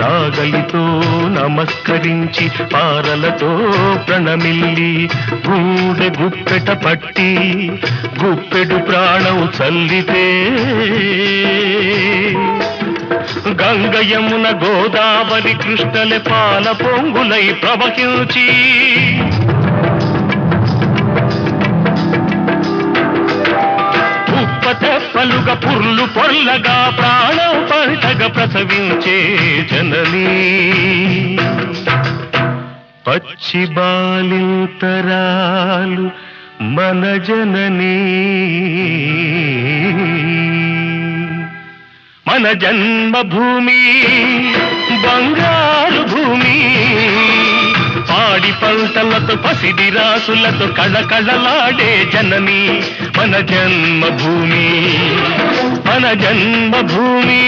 నాగలితో నమస్కరించి పారలతో ప్రణమిల్లి గూడె గుప్పెట పట్టి గుప్పెడు ప్రాణం చల్లితే గంగ యమున గోదావరి కృష్ణల పాల పొంగులై ప్రవహించి తెప్పలుగా పుర్లు పొర్లగా ప్రాణం పంటగా ప్రసవించే జననీ పచ్చి బాలింతరాలు మన జననీ మన జన్మభూమి బంగారు భూమి పాడి పంటలతో పసిడి రాసులతో కళకళలాడే జనని మన జన్మభూమి మన జన్మభూమి